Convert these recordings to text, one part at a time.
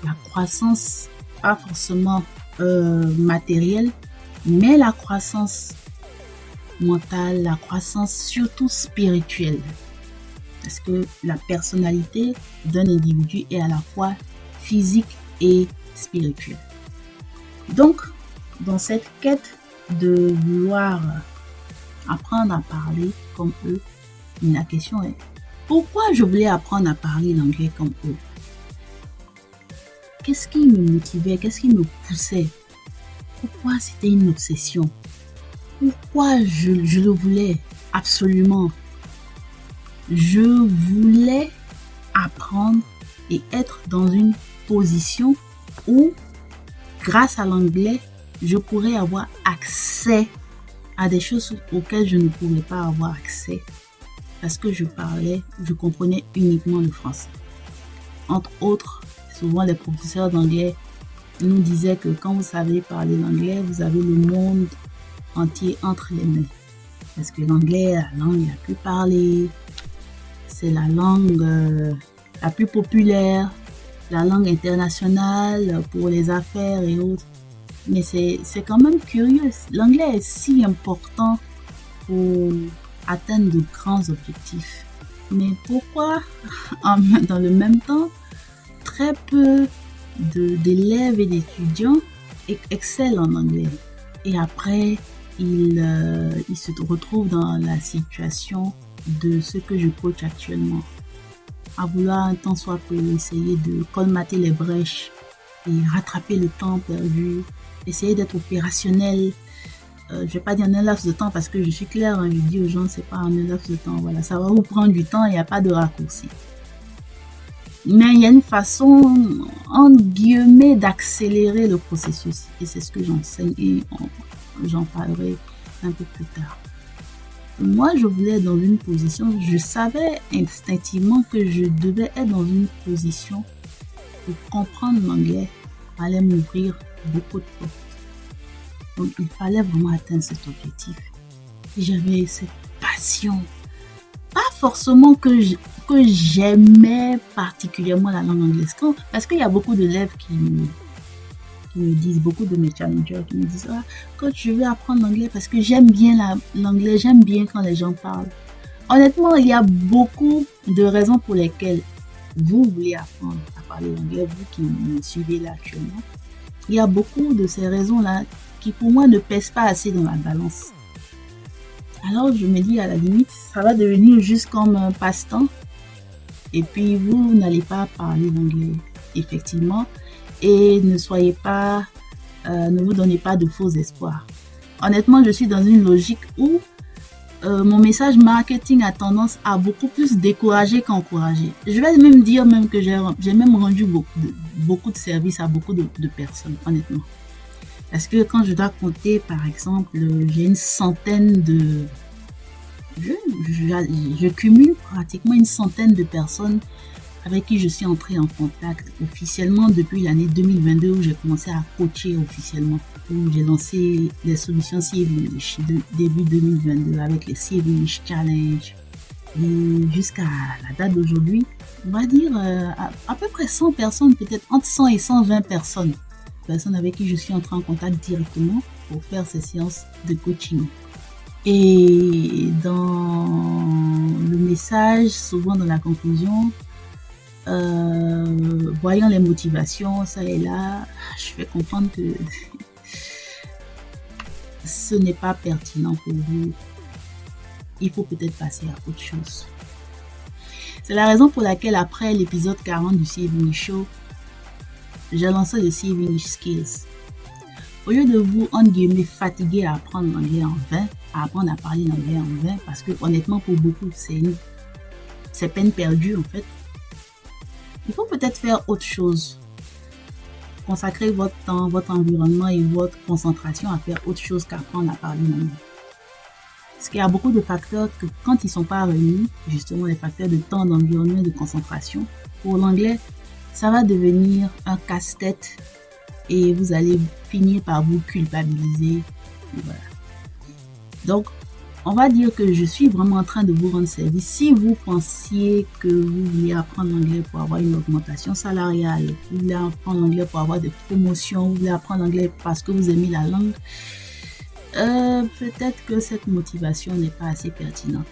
la croissance, pas forcément matérielle, mais la croissance mentale, la croissance surtout spirituelle. Parce que la personnalité d'un individu est à la fois physique et spirituelle. Donc, dans cette quête de vouloir apprendre à parler comme eux, la question est, pourquoi je voulais apprendre à parler l'anglais comme eux? Qu'est-ce qui me motivait? Qu'est-ce qui me poussait? Pourquoi c'était une obsession? Pourquoi je le voulais absolument? Je voulais apprendre et être dans une position où, grâce à l'anglais, je pourrais avoir accès à des choses auxquelles je ne pouvais pas avoir accès parce que je comprenais uniquement le français. Entre autres, souvent les professeurs d'anglais nous disaient que quand vous savez parler l'anglais, vous avez le monde entier entre les mains. Parce que l'anglais est la langue la plus parlée, c'est la langue la plus populaire, la langue internationale pour les affaires et autres. Mais c'est quand même curieux. L'anglais est si important pour atteindre de grands objectifs. Mais pourquoi, dans le même temps, très peu d'élèves et d'étudiants excellent en anglais. Et après, ils se retrouvent dans la situation de ce que je coach actuellement. À vouloir un temps soit peu essayer de colmater les brèches et rattraper le temps perdu, essayer d'être opérationnel. Je vais pas dire en un laps de temps parce que je suis claire, je dis aux gens c'est pas en un laps de temps. Voilà, ça va vous prendre du temps, il n'y a pas de raccourci. Mais il y a une façon, entre guillemets, d'accélérer le processus. Et c'est ce que j'enseigne et j'en parlerai un peu plus tard. Moi, je voulais être dans une position, je savais instinctivement que je devais être dans une position où comprendre l'anglais allait m'ouvrir beaucoup de portes. Donc, il fallait vraiment atteindre cet objectif. Et j'avais cette passion. Pas forcément que j'aimais particulièrement la langue anglaise. Parce qu'il y a beaucoup d'élèves qui me disent, beaucoup de mes challengers qui me disent coach, je veux apprendre l'anglais parce que j'aime bien l'anglais, j'aime bien quand les gens parlent. Honnêtement, il y a beaucoup de raisons pour lesquelles vous voulez apprendre à parler l'anglais, vous qui me suivez là actuellement. Il y a beaucoup de ces raisons-là qui pour moi ne pèsent pas assez dans la balance. Alors je me dis à la limite, ça va devenir juste comme un passe-temps. Et puis vous n'allez pas parler l'anglais, effectivement. Et ne vous donnez pas de faux espoirs. Honnêtement, je suis dans une logique où mon message marketing a tendance à beaucoup plus décourager qu'encourager. Je vais même dire que j'ai même rendu beaucoup de services à beaucoup de personnes, honnêtement. Parce que quand je dois compter, par exemple, j'ai une centaine de... Je cumule pratiquement une centaine de personnes avec qui je suis entrée en contact officiellement depuis l'année 2022 où j'ai commencé à coacher officiellement. Où j'ai lancé les solutions C-English début 2022 avec les C-English Challenge. Et jusqu'à la date d'aujourd'hui, on va dire à peu près 100 personnes, peut-être entre 100 et 120 personnes avec qui je suis entrée en contact directement pour faire ces séances de coaching. Et dans le message, souvent dans la conclusion, voyant les motivations, ça et là, je fais comprendre que ce n'est pas pertinent pour vous. Il faut peut-être passer à autre chose. C'est la raison pour laquelle après l'épisode 40 du C-English Show, j'ai lancé le C-English Skills. Au lieu de vous, entre guillemets, fatiguer à apprendre l'anglais en vain, à apprendre à parler l'anglais en vain, parce que honnêtement pour beaucoup, c'est peine perdue en fait. Il faut peut-être faire autre chose. Consacrer votre temps, votre environnement et votre concentration à faire autre chose qu'apprendre à parler l'anglais. Parce qu'il y a beaucoup de facteurs que quand ils ne sont pas réunis, justement les facteurs de temps, d'environnement et de concentration, pour l'anglais, ça va devenir un casse-tête et vous allez finir par vous culpabiliser. Voilà. Donc, on va dire que je suis vraiment en train de vous rendre service. Si vous pensiez que vous vouliez apprendre l'anglais pour avoir une augmentation salariale, vous voulez apprendre l'anglais pour avoir des promotions, vous voulez apprendre l'anglais parce que vous aimez la langue, peut-être que cette motivation n'est pas assez pertinente.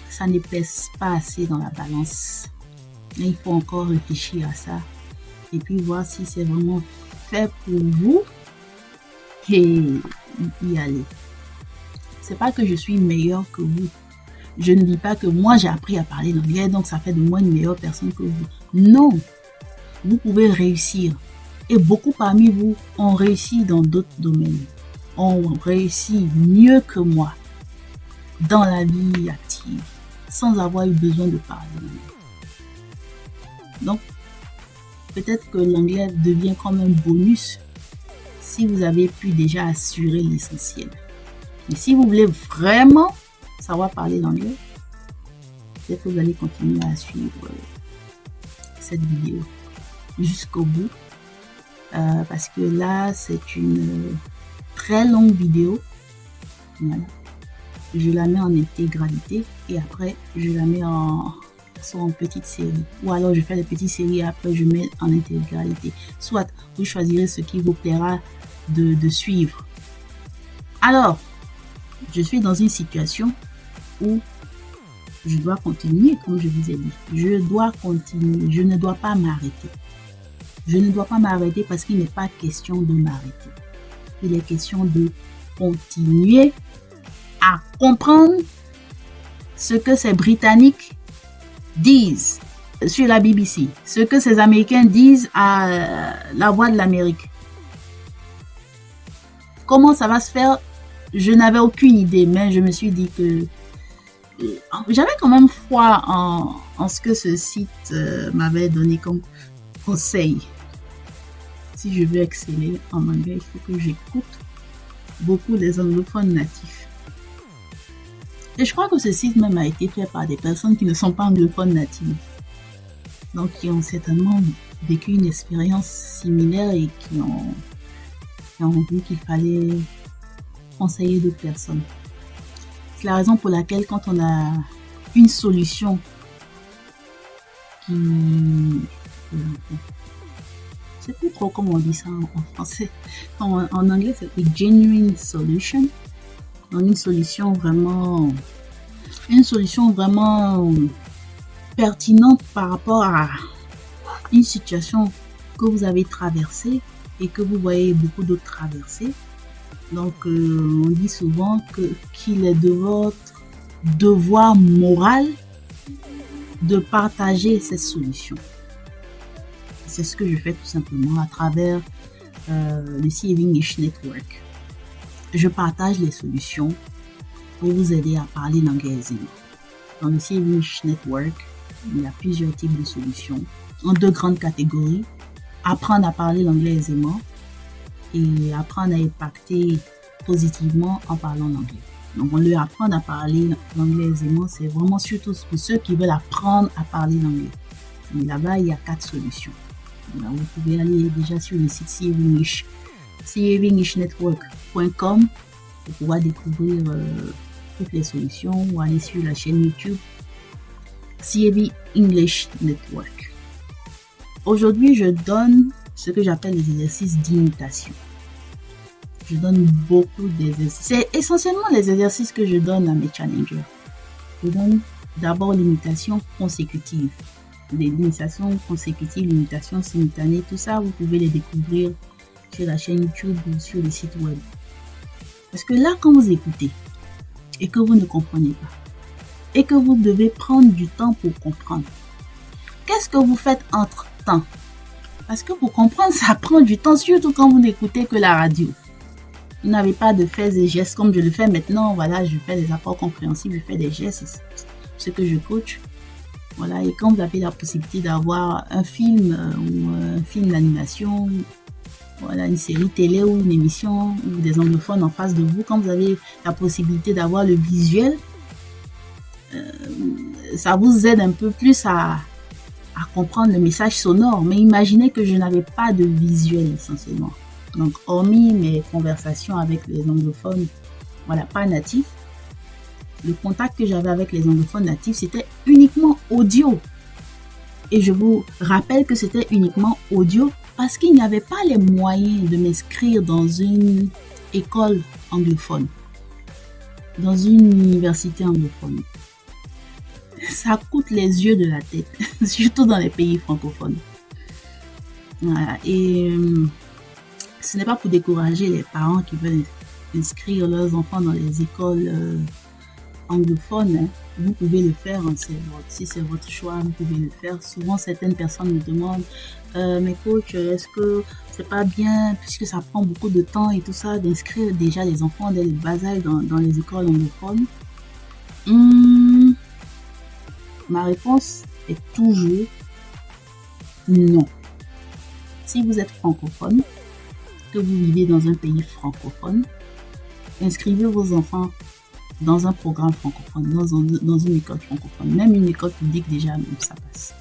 Ça ne pèse pas assez dans la balance. Et il faut encore réfléchir à ça et puis voir si c'est vraiment fait pour vous et y aller. C'est pas que je suis meilleure que vous. Je ne dis pas que moi j'ai appris à parler l'anglais, donc ça fait de moi une meilleure personne que vous. Non, vous pouvez réussir. Et beaucoup parmi vous ont réussi dans d'autres domaines. Ont réussi mieux que moi dans la vie active, sans avoir eu besoin de parler l'anglais. Donc, peut-être que l'anglais devient comme un bonus si vous avez pu déjà assurer l'essentiel. Mais si vous voulez vraiment savoir parler l'anglais, peut-être que vous allez continuer à suivre cette vidéo jusqu'au bout. Parce que là, c'est une très longue vidéo. Voilà. Je la mets en intégralité et après, je la mets en petite série. Ou alors, je fais des petites séries et après, je mets en intégralité. Soit, vous choisirez ce qui vous plaira de suivre. Alors, je suis dans une situation où je dois continuer, comme je vous ai dit. Je dois continuer. Je ne dois pas m'arrêter. Je ne dois pas m'arrêter parce qu'il n'est pas question de m'arrêter. Il est question de continuer à comprendre ce que ces Britanniques disent sur la BBC, ce que ces Américains disent à la Voix de l'Amérique. Comment ça va se faire? Je n'avais aucune idée, mais je me suis dit que j'avais quand même foi en ce que ce site m'avait donné comme conseil. Si je veux exceller en anglais, il faut que j'écoute beaucoup des anglophones natifs. Et je crois que ce site même a été fait par des personnes qui ne sont pas anglophones natives. Donc, qui ont certainement vécu une expérience similaire et qui ont vu qu'il fallait conseiller d'autres personnes. C'est la raison pour laquelle quand on a une solution qui... je sais plus trop comment on dit ça en français. En anglais, c'est a genuine solution. Donc une solution vraiment pertinente par rapport à une situation que vous avez traversée et que vous voyez beaucoup d'autres traverser. Donc, on dit souvent qu'il est de votre devoir moral de partager cette solution. C'est ce que je fais tout simplement à travers le CAV English Network. Je partage les solutions pour vous aider à parler l'anglais aisément. Dans le CAV English Network, il y a plusieurs types de solutions en deux grandes catégories. Apprendre à parler l'anglais aisément et apprendre à impacter positivement en parlant l'anglais. Donc, on leur apprendre à parler l'anglais aisément, c'est vraiment surtout pour ceux qui veulent apprendre à parler l'anglais. Et là-bas, il y a 4 solutions. Alors, vous pouvez aller déjà sur le site cavengishnetwork.com pour pouvoir découvrir toutes les solutions ou aller sur la chaîne YouTube CAV English Network. Aujourd'hui, je donne ce que j'appelle les exercices d'imitation. Je donne beaucoup d'exercices. C'est essentiellement les exercices que je donne à mes challengers. Je donne d'abord l'imitation consécutive. L'imitation consécutive, l'imitation simultanée, tout ça, vous pouvez les découvrir sur la chaîne YouTube ou sur le site web. Parce que là, quand vous écoutez et que vous ne comprenez pas, et que vous devez prendre du temps pour comprendre, qu'est-ce que vous faites entre-temps? Parce que pour comprendre, ça prend du temps, surtout quand vous n'écoutez que la radio. Vous n'avez pas de faits et gestes comme je le fais maintenant. Voilà, je fais des apports compréhensibles, je fais des gestes, c'est ce que je coach. Voilà, et quand vous avez la possibilité d'avoir un film ou un film d'animation, voilà, une série télé ou une émission ou des anglophones en face de vous, quand vous avez la possibilité d'avoir le visuel, ça vous aide un peu plus à comprendre le message sonore. Mais imaginez que je n'avais pas de visuel essentiellement. Donc, hormis mes conversations avec les anglophones, voilà, pas natifs, le contact que j'avais avec les anglophones natifs, c'était uniquement audio. Et je vous rappelle que c'était uniquement audio parce qu'il n'y avait pas les moyens de m'inscrire dans une école anglophone, dans une université anglophone. Ça coûte les yeux de la tête, surtout dans les pays francophones. Voilà. Et ce n'est pas pour décourager les parents qui veulent inscrire leurs enfants dans les écoles anglophones. Hein. Vous pouvez le faire, hein, si c'est votre choix, vous pouvez le faire. Souvent, certaines personnes me demandent, mais coach, est-ce que c'est pas bien, puisque ça prend beaucoup de temps et tout ça, d'inscrire déjà les enfants dès le bas âge dans les écoles anglophones? Ma réponse est toujours non. Si vous êtes francophone, que vous vivez dans un pays francophone, inscrivez vos enfants dans un programme francophone, dans une école francophone. Même une école publique, déjà, même ça passe.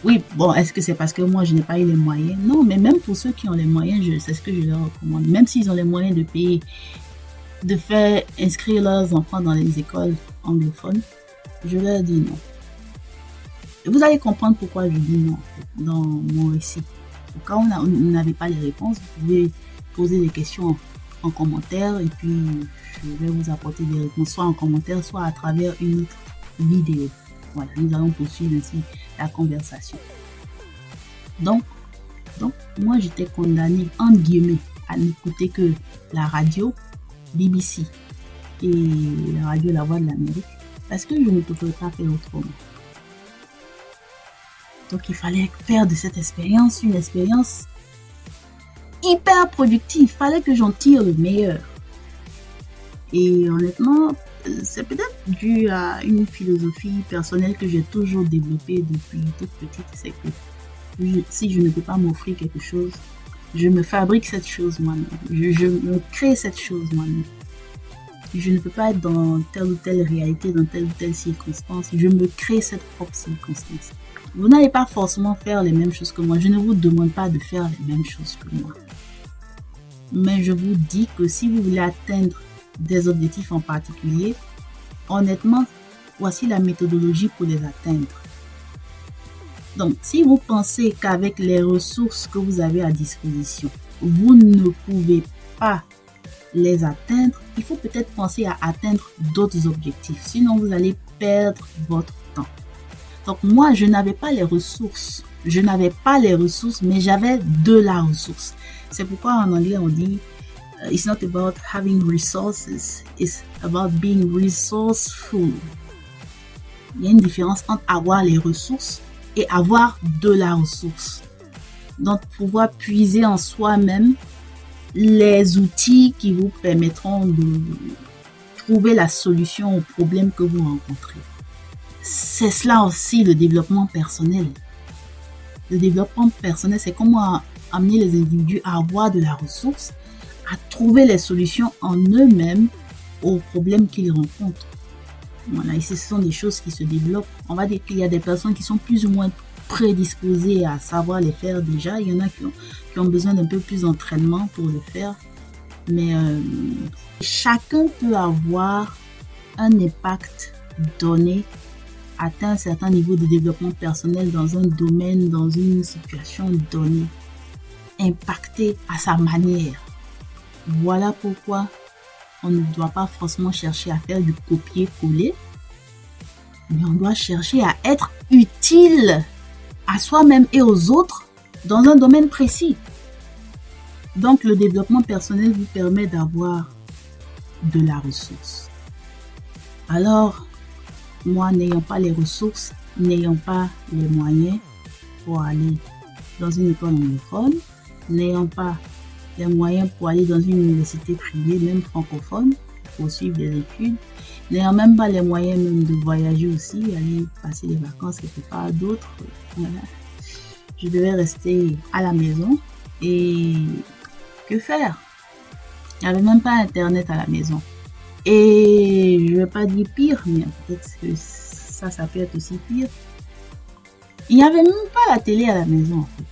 Oui, bon, est-ce que c'est parce que moi, je n'ai pas eu les moyens? Non, mais même pour ceux qui ont les moyens, c'est ce que je leur recommande. Même s'ils ont les moyens de payer, de faire inscrire leurs enfants dans les écoles anglophones, je leur dis non. Et vous allez comprendre pourquoi je dis non dans mon récit. Quand vous n'avez pas les réponses, vous pouvez poser des questions en commentaire et puis je vais vous apporter des réponses soit en commentaire, soit à travers une autre vidéo. Voilà, nous allons poursuivre ainsi la conversation. Donc moi j'étais condamnée, entre guillemets, à n'écouter que la radio BBC et la radio La Voix de l'Amérique parce que je ne pouvais pas faire autrement. Donc il fallait faire de cette expérience une expérience hyper productive. Il fallait que j'en tire le meilleur. Et honnêtement, c'est peut-être dû à une philosophie personnelle que j'ai toujours développée depuis toute petite. C'est que si je ne peux pas m'offrir quelque chose, je me fabrique cette chose moi-même. Je me crée cette chose moi-même. Je ne peux pas être dans telle ou telle réalité, dans telle ou telle circonstance. Je me crée cette propre circonstance. Vous n'allez pas forcément faire les mêmes choses que moi. Je ne vous demande pas de faire les mêmes choses que moi. Mais je vous dis que si vous voulez atteindre des objectifs en particulier, honnêtement, voici la méthodologie pour les atteindre. Donc, si vous pensez qu'avec les ressources que vous avez à disposition, vous ne pouvez pas les atteindre, il faut peut-être penser à atteindre d'autres objectifs. Sinon, vous allez perdre votre temps. Donc, moi, je n'avais pas les ressources. Je n'avais pas les ressources, mais j'avais de la ressource. C'est pourquoi en anglais, on dit it's not about having resources, it's about being resourceful. Il y a une différence entre avoir les ressources et avoir de la ressource. Donc, pouvoir puiser en soi-même les outils qui vous permettront de trouver la solution au problème que vous rencontrez. C'est cela aussi le développement personnel. Le développement personnel, c'est comment amener les individus à avoir de la ressource, à trouver les solutions en eux-mêmes aux problèmes qu'ils rencontrent. Voilà, et ce sont des choses qui se développent. On va dire qu'il y a des personnes qui sont plus ou moins prédisposées à savoir les faire déjà. Il y en a qui ont besoin d'un peu plus d'entraînement pour le faire. Mais chacun peut avoir un impact donné, atteint un certain niveau de développement personnel dans un domaine, dans une situation donnée, impacté à sa manière. Voilà pourquoi on ne doit pas forcément chercher à faire du copier-coller, mais on doit chercher à être utile à soi-même et aux autres dans un domaine précis. Donc, le développement personnel vous permet d'avoir de la ressource. Alors, moi, n'ayant pas les ressources, n'ayant pas les moyens pour aller dans une école anglophone, n'ayant pas les moyens pour aller dans une université privée, même francophone, pour suivre des études, n'ayant même pas les moyens même de voyager aussi, aller passer les vacances quelque part d'autre, voilà. Je devais rester à la maison et que faire? Il n'y avait même pas internet à la maison. Et je ne vais pas dire pire, mais peut-être que ça peut être aussi pire. Il n'y avait même pas la télé à la maison en fait.